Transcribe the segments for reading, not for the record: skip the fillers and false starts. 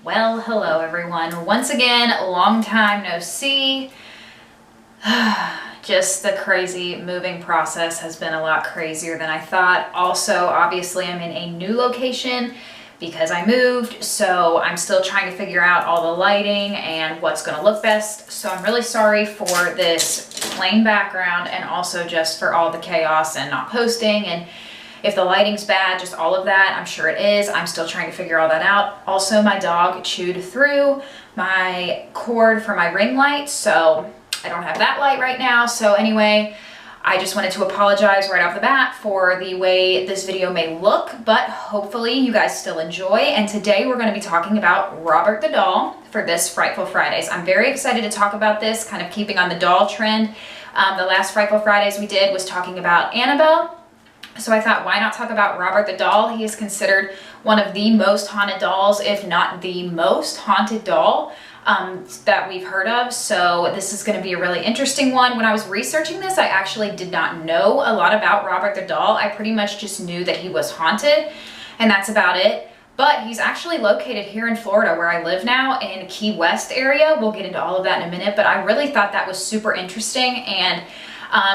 Well, hello everyone. Once again, long time no see. Just the crazy moving process has been a lot crazier than I thought. Also, obviously, I'm in a new location because I moved, so I'm still trying to figure out all the lighting and what's gonna look best. So I'm really sorry for this plain background and also just for all the chaos and not posting, and if the lighting's bad, just all of that. I'm sure it is. I'm still trying to figure all that out. Also, my dog chewed through my cord for my ring light, so I don't have that light right now. So anyway, I just wanted to apologize right off the bat for the way this video may look, but hopefully you guys still enjoy. And today we're going to be talking about Robert the Doll for this Frightful Fridays. I'm very excited to talk about this, kind of keeping on the doll trend. The last Frightful Fridays we did was talking about Annabelle. So I thought, why not talk about Robert the Doll? He is considered one of the most haunted dolls, if not the most haunted doll that we've heard of. So this is going to be a really interesting one. When I was researching this, I actually did not know a lot about Robert the Doll. I pretty much just knew that he was haunted, and that's about it. But he's actually located here in Florida, where I live now, in Key West area. We'll get into all of that in a minute, but I really thought that was super interesting and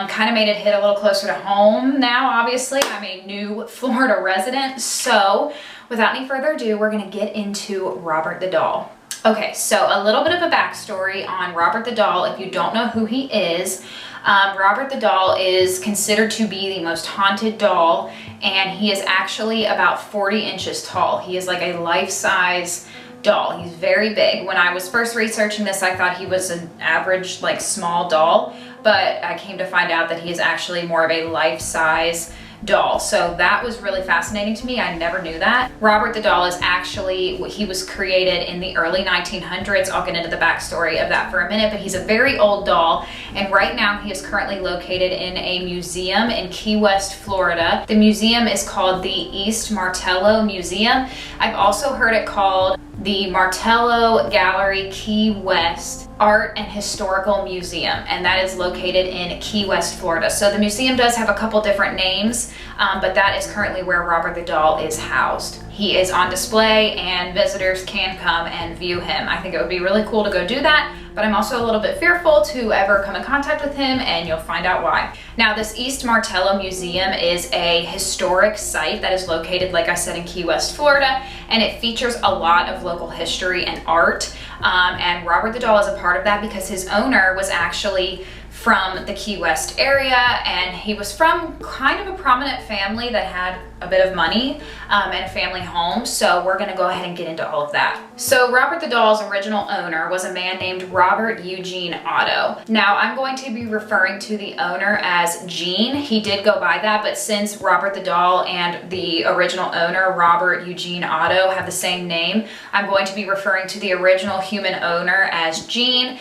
kind of made it hit a little closer to home now. Obviously, I'm a new Florida resident. So without any further ado, we're going to get into Robert the Doll. Okay, so a little bit of a backstory on Robert the Doll. If you don't know who he is, Robert the Doll is considered to be the most haunted doll, and he is actually about 40 inches tall. He is like a life-size doll. He's very big. When I was first researching this, I thought he was an average, like, small doll, but I came to find out that he is actually more of a life-size doll. So that was really fascinating to me. I never knew that. Robert the Doll is actually, he was created in the early 1900s. I'll get into the backstory of that for a minute, but he's a very old doll, and right now he is currently located in a museum in Key West, Florida. The museum is called the East Martello Museum. I've also heard it called the Martello Gallery Key West Art and Historical Museum, and that is located in Key West, Florida. So the museum does have a couple different names, but that is currently where Robert the Doll is housed. He is on display and visitors can come and view him. I think it would be really cool to go do that, but I'm also a little bit fearful to ever come in contact with him, and you'll find out why. Now, this East Martello Museum is a historic site that is located, like I said, in Key West, Florida, and it features a lot of local history and art. And Robert the Doll is a part of that because his owner was actually from the Key West area, and he was from kind of a prominent family that had a bit of money and a family home. So we're going to go ahead and get into all of that. So Robert the Doll's original owner was a man named Robert Eugene Otto. Now, I'm going to be referring to the owner as Gene. He did go by that, but since Robert the Doll and the original owner, Robert Eugene Otto, have the same name, I'm going to be referring to the original human owner as Gene.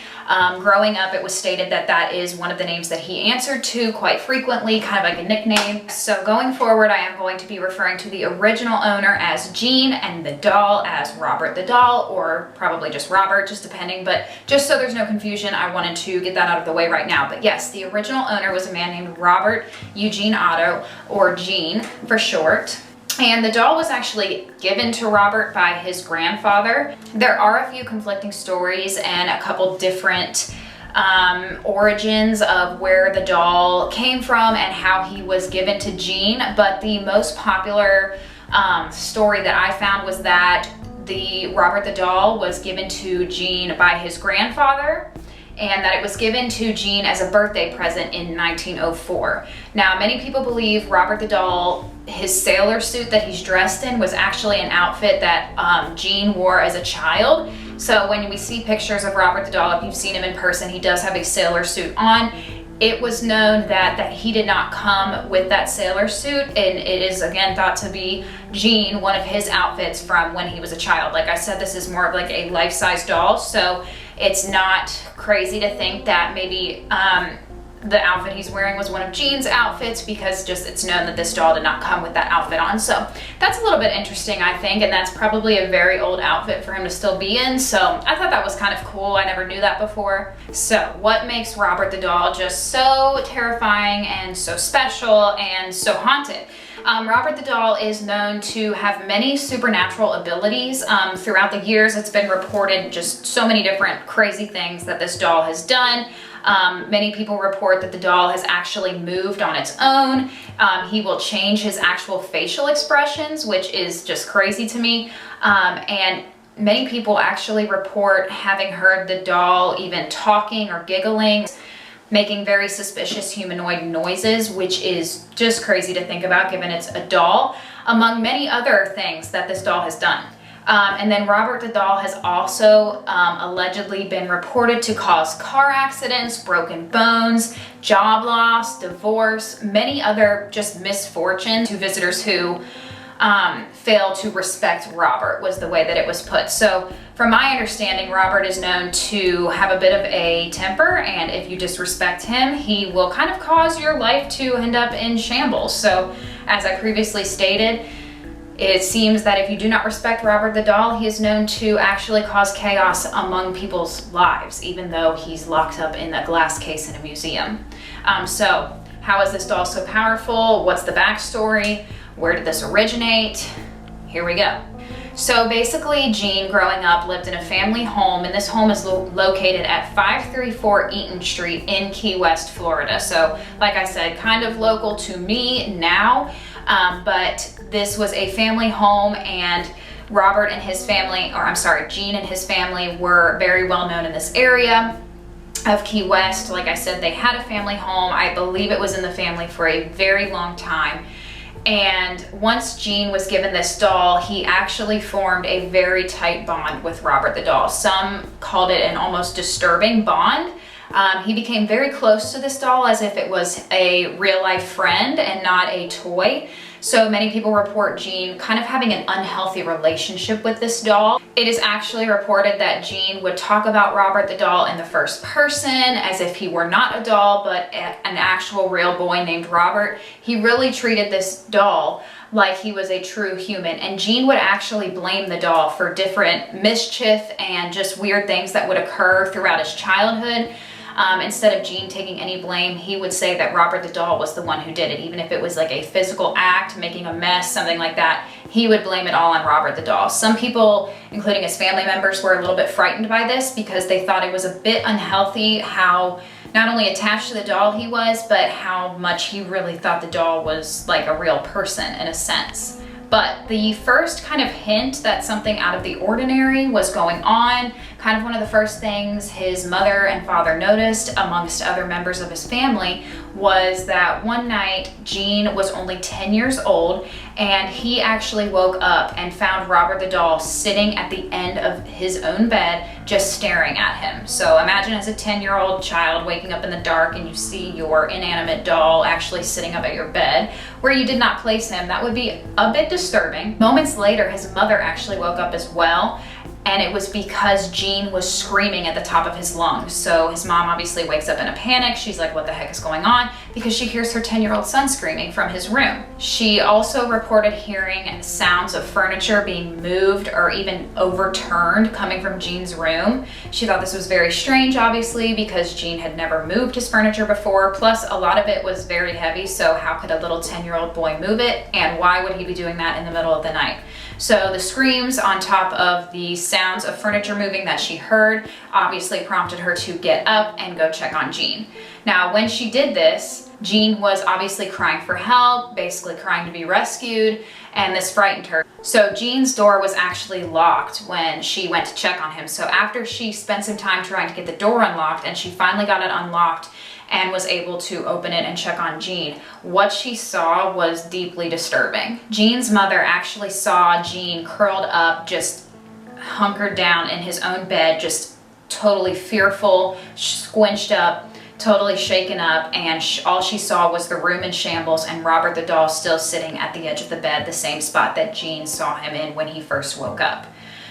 Growing up, it was stated that that is one of the names that he answered to quite frequently, kind of like a nickname. So going forward, I am going to be referring to the original owner as Gene and the doll as Robert the Doll, or probably just Robert, just depending. But just so there's no confusion, I wanted to get that out of the way right now. But yes, the original owner was a man named Robert Eugene Otto, or Gene for short. And the doll was actually given to Robert by his grandfather. There are a few conflicting stories and a couple different origins of where the doll came from and how he was given to Gene, but the most popular story that I found was that the Robert the Doll was given to Gene by his grandfather, and that it was given to Gene as a birthday present in 1904. Now, many people believe Robert the Doll, his sailor suit that he's dressed in, was actually an outfit that Gene wore as a child. So when we see pictures of Robert the Doll, if you've seen him in person, he does have a sailor suit on. It was known that he did not come with that sailor suit, and it is again thought to be Gene, one of his outfits from when he was a child. Like I said, this is more of like a life-size doll, so it's not crazy to think that maybe the outfit he's wearing was one of Gene's outfits, because just it's known that this doll did not come with that outfit on. So that's a little bit interesting, I think, and that's probably a very old outfit for him to still be in. So I thought that was kind of cool. I never knew that before. So what makes Robert the Doll just so terrifying and so special and so haunted? Robert the doll is known to have many supernatural abilities. Throughout the years, it's been reported just so many different crazy things that this doll has done. Many people report that the doll has actually moved on its own. He will change his actual facial expressions, which is just crazy to me. And many people actually report having heard the doll even talking or giggling, making very suspicious humanoid noises, which is just crazy to think about given it's a doll, among many other things that this doll has done. And then Robert the doll has also allegedly been reported to cause car accidents, broken bones, job loss, divorce, many other just misfortunes to visitors who fail to respect Robert, was the way that it was put. So from my understanding, Robert is known to have a bit of a temper, and if you disrespect him, he will kind of cause your life to end up in shambles. So as I previously stated, it seems that if you do not respect Robert the doll, he is known to actually cause chaos among people's lives, even though he's locked up in a glass case in a museum. So how is this doll so powerful? What's the backstory? Where did this originate? Here we go. So basically, Gene, growing up, lived in a family home, and this home is located at 534 Eaton Street in Key West, Florida. So like I said, kind of local to me now, but this was a family home, and Robert and his family, or I'm sorry, Gene and his family were very well known in this area of Key West. Like I said, they had a family home. I believe it was in the family for a very long time. And once Gene was given this doll, he actually formed a very tight bond with Robert the doll. Some called it an almost disturbing bond. He became very close to this doll as if it was a real life friend and not a toy. So many people report Gene kind of having an unhealthy relationship with this doll. It is actually reported that Gene would talk about Robert the doll in the first person as if he were not a doll, but an actual real boy named Robert. He really treated this doll like he was a true human, and Gene would actually blame the doll for different mischief and just weird things that would occur throughout his childhood. Instead of Gene taking any blame, he would say that Robert the doll was the one who did it. Even if it was like a physical act, making a mess, something like that, he would blame it all on Robert the doll. Some people, including his family members, were a little bit frightened by this because they thought it was a bit unhealthy how not only attached to the doll he was, but how much he really thought the doll was like a real person in a sense. But the first kind of hint that something out of the ordinary was going on, kind of one of the first things his mother and father noticed amongst other members of his family, was that one night Gene was only 10 years old, and he actually woke up and found Robert the doll sitting at the end of his own bed just staring at him. So imagine as a 10-year-old child waking up in the dark and you see your inanimate doll actually sitting up at your bed where you did not place him. That would be a bit disturbing. Moments later, his mother actually woke up as well, and it was because Gene was screaming at the top of his lungs. So his mom obviously wakes up in a panic. She's like, what the heck is going on? Because she hears her 10-year-old son screaming from his room. She also reported hearing sounds of furniture being moved or even overturned coming from Gene's room. She thought this was very strange, obviously, because Gene had never moved his furniture before. Plus, a lot of it was very heavy, so how could a little 10-year-old boy move it? And why would he be doing that in the middle of the night? So the screams on top of the sounds of furniture moving that she heard obviously prompted her to get up and go check on Gene. Now, when she did this, Gene was obviously crying for help, basically crying to be rescued, and this frightened her. So Gene's door was actually locked when she went to check on him. So after she spent some time trying to get the door unlocked, and she finally got it unlocked and was able to open it and check on Gene, what she saw was deeply disturbing. Gene's mother actually saw Gene curled up, just hunkered down in his own bed, just totally fearful, squinched up, totally shaken up, and all she saw was the room in shambles and Robert the doll still sitting at the edge of the bed, the same spot that Gene saw him in when he first woke up.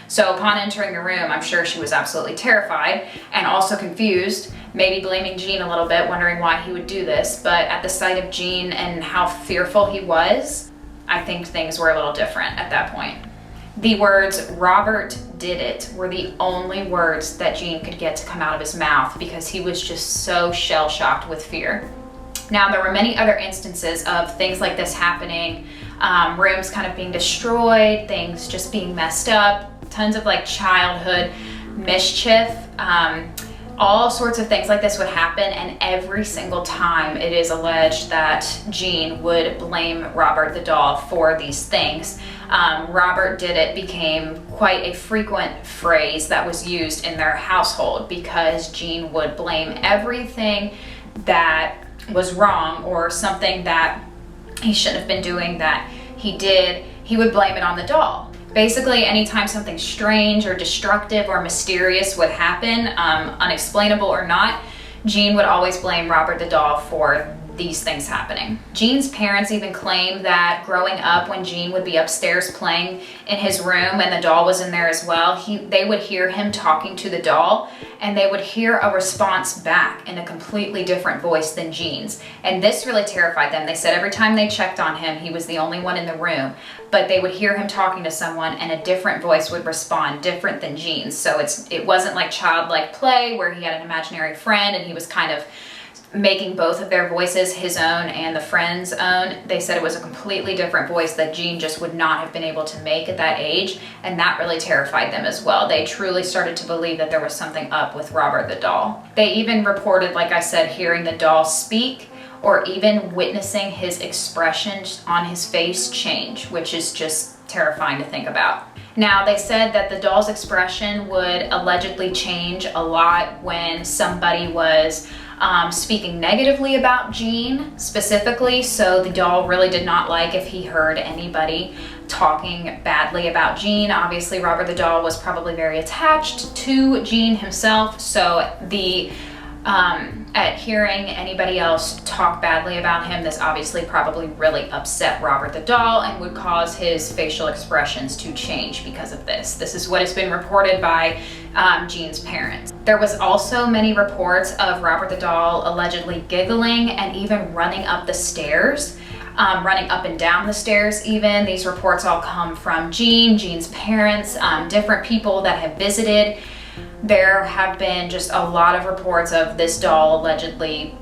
So upon entering the room, I'm sure she was absolutely terrified and also confused, maybe blaming Gene a little bit, wondering why he would do this. But at the sight of Gene and how fearful he was, I think things were a little different at that point. The words, "Robert did it," were the only words that Gene could get to come out of his mouth because he was just so shell-shocked with fear. Now, there were many other instances of things like this happening rooms kind of being destroyed, things just being messed up, tons of like childhood mischief. All sorts of things like this would happen, and every single time it is alleged that Gene would blame Robert the doll for these things. Robert did it became quite a frequent phrase that was used in their household, because Gene would blame everything that was wrong or something that he shouldn't have been doing that he did. He would blame it on the doll. Basically, anytime something strange or destructive or mysterious would happen, unexplainable or not, Gene would always blame Robert the doll for these things happening. Gene's parents even claim that growing up, when Gene would be upstairs playing in his room and the doll was in there as well, they would hear him talking to the doll, and they would hear a response back in a completely different voice than Gene's. And this really terrified them. They said every time they checked on him, he was the only one in the room, but they would hear him talking to someone and a different voice would respond, different than Gene's. So it wasn't like childlike play where he had an imaginary friend and he was kind of making both of their voices, his own and the friend's own. They said it was a completely different voice that Gene just would not have been able to make at that age, and that really terrified them as well. They truly started to believe that there was something up with Robert the doll. They even reported, like I said, hearing the doll speak or even witnessing his expression on his face change, which is just terrifying to think about. Now, they said that the doll's expression would allegedly change a lot when somebody was speaking negatively about Gene specifically. So the doll really did not like if he heard anybody talking badly about Gene. Obviously, Robert the doll was probably very attached to Gene himself. So at hearing anybody else talk badly about him, this obviously probably really upset Robert the doll and would cause his facial expressions to change because of this. This is what has been reported by Gene's parents. There was also many reports of Robert the doll allegedly giggling and even running up the stairs, running up and down the stairs even. These reports all come from Gene's parents, different people that have visited. There have been just a lot of reports of this doll allegedly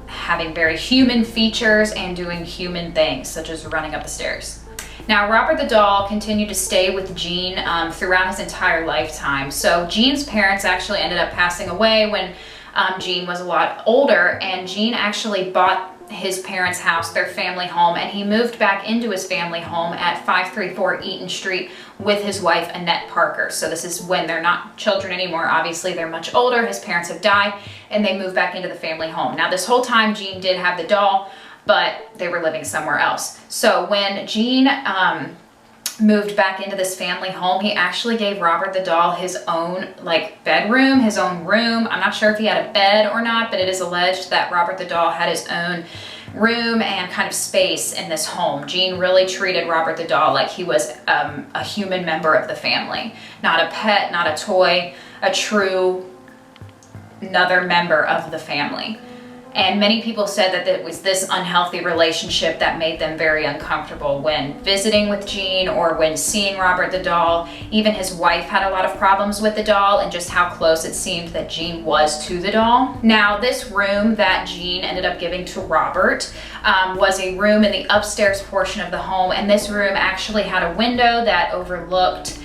having very human features and doing human things, such as running up the stairs. Now, Robert the doll continued to stay with Gene throughout his entire lifetime. So Gene's parents actually ended up passing away when Gene was a lot older, and Gene actually bought his parents' house, their family home, and he moved back into his family home at 534 Eaton Street with his wife, Annette Parker. So this is when they're not children anymore. Obviously, they're much older. His parents have died, and they moved back into the family home. Now, this whole time, Gene did have the doll, but they were living somewhere else. So when Gene moved back into this family home, he actually gave Robert the doll his own bedroom, his own room. I'm not sure if he had a bed or not, but it is alleged that Robert the doll had his own room and kind of space in this home. Gene really treated Robert the doll like he was a human member of the family, not a pet, not a toy, a true another member of the family. And many people said that it was this unhealthy relationship that made them very uncomfortable when visiting with Gene or when seeing Robert the doll. Even his wife had a lot of problems with the doll and just how close it seemed that Gene was to the doll. Now, this room that Gene ended up giving to Robert was a room in the upstairs portion of the home, and this room actually had a window that overlooked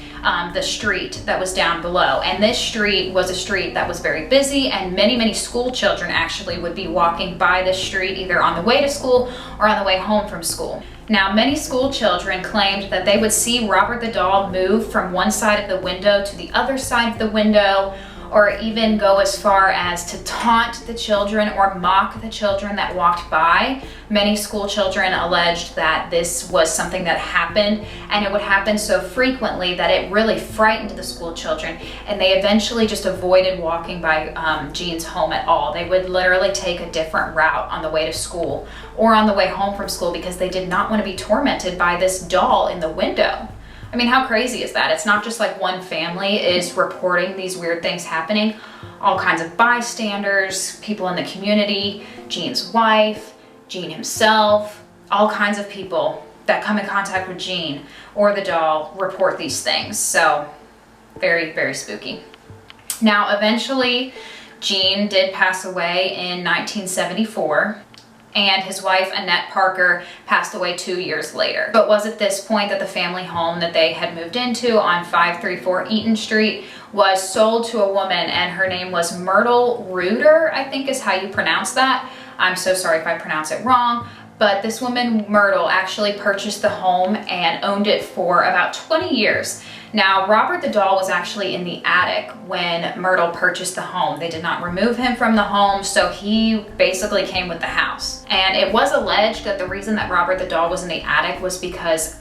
the street that was down below. And this street was a street that was very busy, and many school children actually would be walking by this street either on the way to school or on the way home from school. Now, many school children claimed that they would see Robert the doll move from one side of the window to the other side of the window, or even go as far as to taunt the children or mock the children that walked by. Many school children alleged that this was something that happened, and it would happen so frequently that it really frightened the school children, and they eventually just avoided walking by Gene's home at all. They would literally take a different route on the way to school or on the way home from school because they did not want to be tormented by this doll in the window. I mean, how crazy is that? It's not just like one family is reporting these weird things happening. All kinds of bystanders, people in the community, Gene's wife, Gene himself, all kinds of people that come in contact with Gene or the doll report these things. So very spooky. Now, eventually, Gene did pass away in 1974. and his wife, Annette Parker, passed away 2 years later. But it was at this point that the family home that they had moved into on 534 Eaton Street was sold to a woman, and her name was Myrtle Reuter, I think is how you pronounce that. I'm so sorry if I pronounce it wrong. But this woman, Myrtle, actually purchased the home and owned it for about 20 years. Now, Robert the doll was actually in the attic when Myrtle purchased the home. They did not remove him from the home, so he basically came with the house. And it was alleged that the reason that Robert the doll was in the attic was because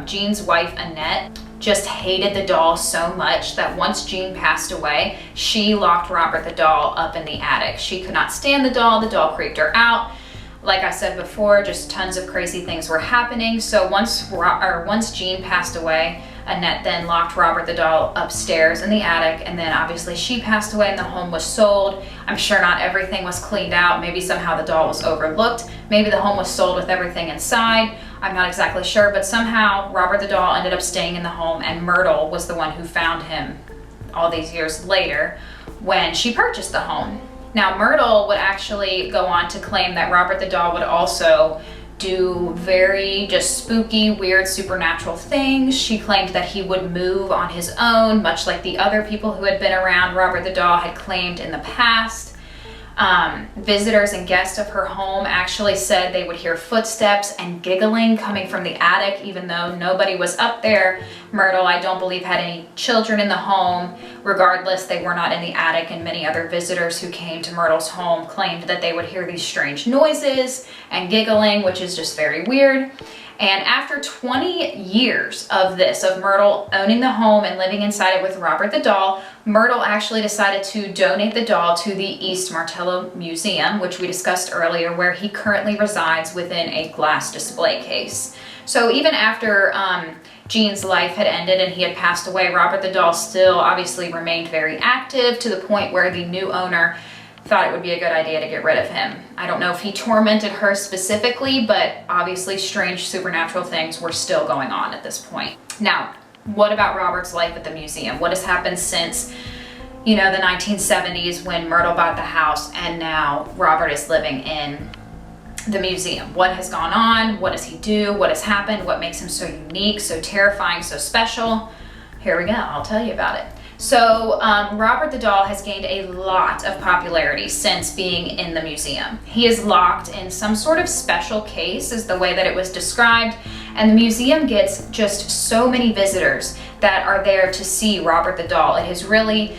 Gene's wife, Annette, just hated the doll so much that once Gene passed away, she locked Robert the doll up in the attic. She could not stand the doll creeped her out. Like I said before, just tons of crazy things were happening. So once Gene passed away, Annette then locked Robert the doll upstairs in the attic, and then obviously she passed away and the home was sold. I'm sure not everything was cleaned out. Maybe somehow the doll was overlooked. Maybe the home was sold with everything inside. I'm not exactly sure, but somehow Robert the doll ended up staying in the home, and Myrtle was the one who found him all these years later when she purchased the home. Now, Myrtle would actually go on to claim that Robert the doll would also do very just spooky, weird, supernatural things. She claimed that he would move on his own, much like the other people who had been around Robert the doll had claimed in the past. Visitors and guests of her home actually said they would hear footsteps and giggling coming from the attic, even though nobody was up there. Myrtle, I don't believe, had any children in the home. Regardless, they were not in the attic, and many other visitors who came to Myrtle's home claimed that they would hear these strange noises and giggling, which is just very weird. And after 20 years of this, of Myrtle owning the home and living inside it with Robert the doll, Myrtle actually decided to donate the doll to the East Martello Museum, which we discussed earlier, where he currently resides within a glass display case. So even after Gene's life had ended and he had passed away, Robert the doll still obviously remained very active, to the point where the new owner thought it would be a good idea to get rid of him. I don't know if he tormented her specifically, but obviously strange supernatural things were still going on at this point. Now, what about Robert's life at the museum? What has happened since, the 1970s when Myrtle bought the house, and now Robert is living in the museum? What has gone on? What does he do? What has happened? What makes him so unique, so terrifying, so special? Here we go, I'll tell you about it. So Robert the doll has gained a lot of popularity since being in the museum. He is locked in some sort of special case, is the way that it was described, and the museum gets just so many visitors that are there to see Robert the doll. It has really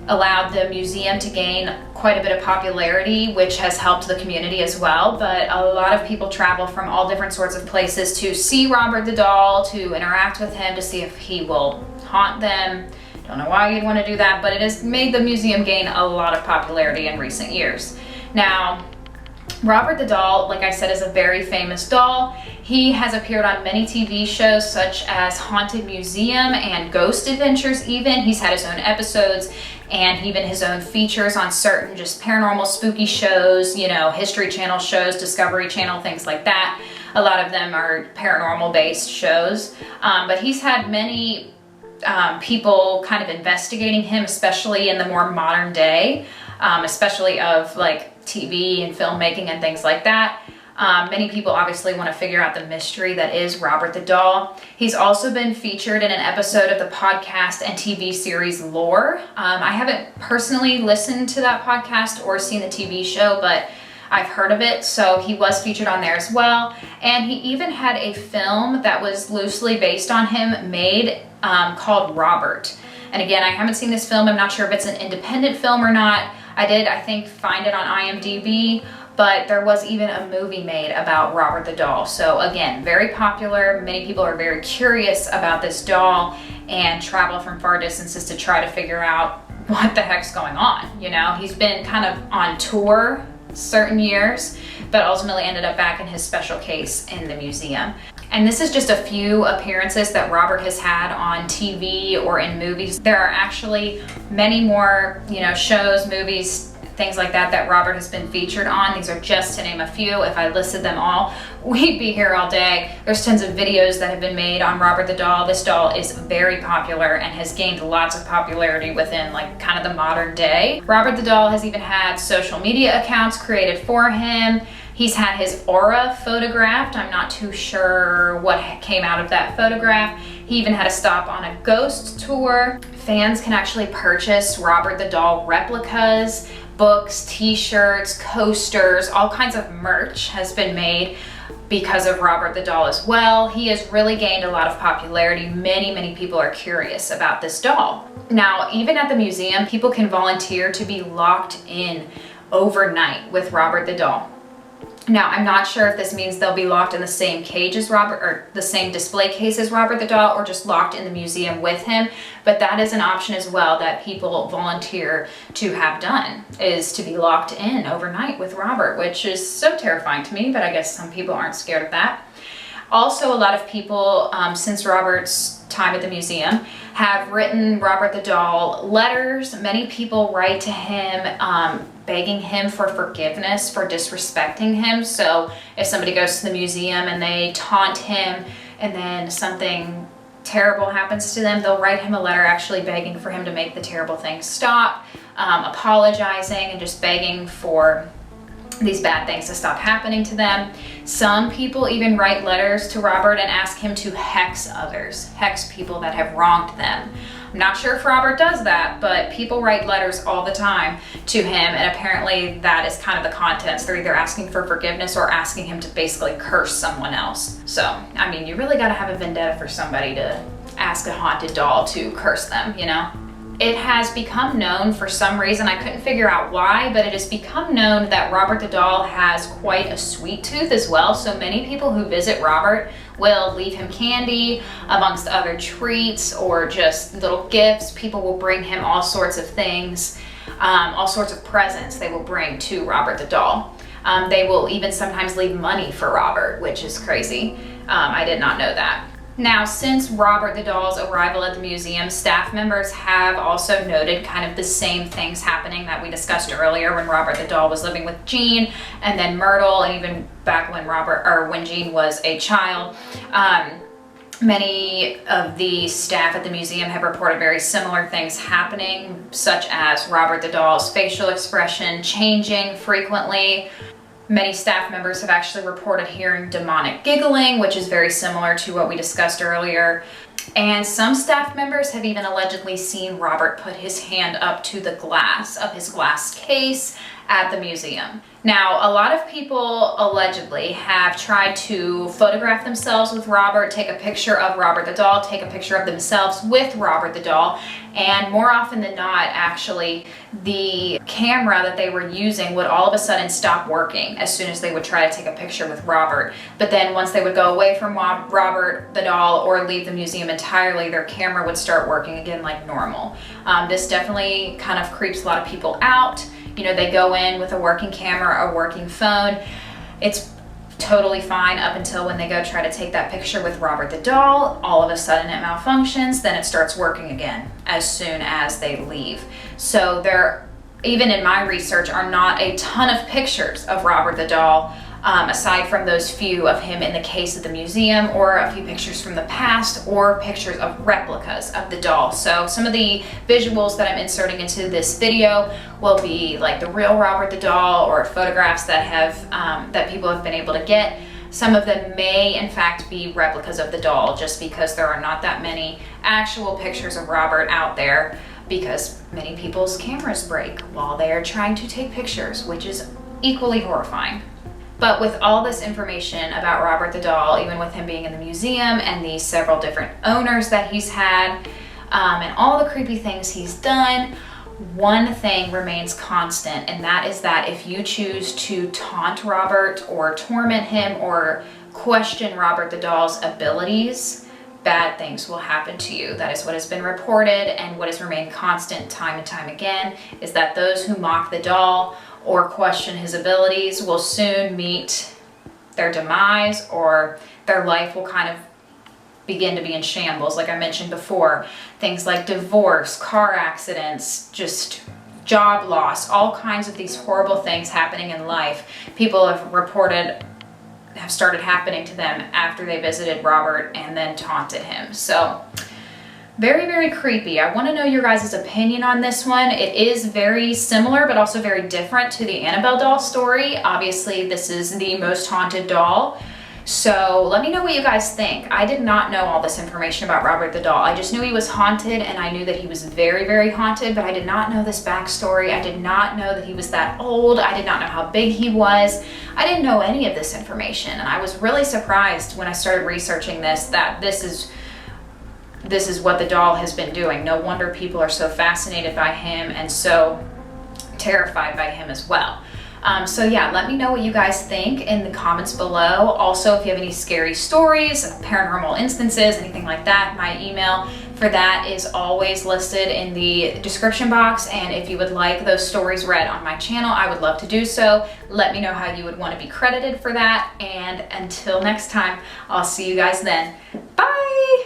allowed the museum to gain quite a bit of popularity, which has helped the community as well. But a lot of people travel from all different sorts of places to see Robert the doll, to interact with him, to see if he will haunt them. Don't know why you'd want to do that, but it has made the museum gain a lot of popularity in recent years. Now, Robert the doll, like I said, is a very famous doll. He has appeared on many TV shows such as Haunted Museum and Ghost Adventures even. He's had his own episodes and even his own features on certain just paranormal spooky shows, History Channel shows, Discovery Channel, things like that. A lot of them are paranormal based shows, but he's had many people kind of investigating him, especially in the more modern day, especially of like TV and filmmaking and things like that. Many people obviously want to figure out the mystery that is Robert the doll. He's also been featured in an episode of the podcast and TV series Lore. I haven't personally listened to that podcast or seen the TV show, but I've heard of it, so he was featured on there as well. And he even had a film that was loosely based on him made called Robert. And again, I haven't seen this film. I'm not sure if it's an independent film or not. I did, I think, find it on IMDb, but there was even a movie made about Robert the doll. So again, very popular. Many people are very curious about this doll and travel from far distances to try to figure out what the heck's going on. He's been kind of on tour certain years, but ultimately ended up back in his special case in the museum. And this is just a few appearances that Robert has had on TV or in movies. There are actually many more, shows, movies, things like that that Robert has been featured on. These are just to name a few. If I listed them all, we'd be here all day. There's tons of videos that have been made on Robert the doll. This doll is very popular and has gained lots of popularity within like kind of the modern day. Robert the doll has even had social media accounts created for him. He's had his aura photographed. I'm not too sure what came out of that photograph. He even had a stop on a ghost tour. Fans can actually purchase Robert the Doll replicas, books, t-shirts, coasters, all kinds of merch has been made because of Robert the Doll as well. He has really gained a lot of popularity. Many people are curious about this doll. Now, even at the museum, people can volunteer to be locked in overnight with Robert the Doll. Now, I'm not sure if this means they'll be locked in the same cage as Robert, or the same display case as Robert the Doll, or just locked in the museum with him, but that is an option as well that people volunteer to have done, is to be locked in overnight with Robert, which is so terrifying to me, but I guess some people aren't scared of that. Also, a lot of people, since Robert's time at the museum, have written Robert the Doll letters. Many people write to him, begging him for forgiveness for disrespecting him. So if somebody goes to the museum and they taunt him and then something terrible happens to them, they'll write him a letter actually begging for him to make the terrible thing stop, apologizing and just begging for these bad things to stop happening to them. Some people even write letters to Robert and ask him to hex others, hex people that have wronged them. I'm not sure if Robert does that, but people write letters all the time to him, and apparently that is kind of the contents. They're either asking for forgiveness or asking him to basically curse someone else. So, I mean, you really gotta have a vendetta for somebody to ask a haunted doll to curse them, you know? It has become known, for some reason, I couldn't figure out why, but it has become known that Robert the Doll has quite a sweet tooth as well. So many people who visit Robert will leave him candy amongst other treats or just little gifts. People will bring him all sorts of things, all sorts of presents they will bring to Robert the Doll. They will even sometimes leave money for Robert, which is crazy. I did not know that. Now, since Robert the Doll's arrival at the museum, staff members have also noted kind of the same things happening that we discussed earlier when Robert the Doll was living with Jean, and then Myrtle, and even back when when Jean was a child. Many of the staff at the museum have reported very similar things happening, such as Robert the Doll's facial expression changing frequently. Many staff members have actually reported hearing demonic giggling, which is very similar to what we discussed earlier. And some staff members have even allegedly seen Robert put his hand up to the glass of his glass case at the museum. Now, a lot of people allegedly have tried to photograph themselves with Robert, take a picture of Robert the Doll, take a picture of themselves with Robert the Doll, and more often than not, actually, the camera that they were using would all of a sudden stop working as soon as they would try to take a picture with Robert. But then once they would go away from Robert the Doll or leave the museum entirely, their camera would start working again like normal. This definitely kind of creeps a lot of people out. You know, they go in with a working camera, a working phone. It's totally fine up until when they go try to take that picture with Robert the Doll. All of a sudden it malfunctions, then it starts working again as soon as they leave. So there, even in my research, are not a ton of pictures of Robert the Doll, aside from those few of him in the case at the museum, or a few pictures from the past, or pictures of replicas of the doll. So some of the visuals that I'm inserting into this video will be like the real Robert the Doll, or photographs that have that people have been able to get. Some of them may in fact be replicas of the doll, just because there are not that many actual pictures of Robert out there, because many people's cameras break while they are trying to take pictures, which is equally horrifying. But with all this information about Robert the Doll, even with him being in the museum and the several different owners that he's had, and all the creepy things he's done, one thing remains constant, and that is that if you choose to taunt Robert or torment him or question Robert the Doll's abilities, bad things will happen to you. That is what has been reported, and what has remained constant time and time again is that those who mock the doll or question his abilities will soon meet their demise, or their life will kind of begin to be in shambles. Like I mentioned before, things like divorce, car accidents, just job loss, all kinds of these horrible things happening in life. People have reported have started happening to them after they visited Robert and then taunted him. So Very, very creepy. I want to know your guys' opinion on this one. It is very similar, but also very different to the Annabelle doll story. Obviously, this is the most haunted doll. So let me know what you guys think. I did not know all this information about Robert the doll. I just knew he was haunted, and I knew that he was very, very haunted, but I did not know this backstory. I did not know that he was that old. I did not know how big he was. I didn't know any of this information, and I was really surprised when I started researching this that this is what the doll has been doing. No wonder people are so fascinated by him and so terrified by him as well. So yeah, let me know what you guys think in the comments below. Also, if you have any scary stories, paranormal instances, anything like that, my email for that is always listed in the description box. And if you would like those stories read on my channel, I would love to do so. Let me know how you would want to be credited for that. And until next time, I'll see you guys then. Bye!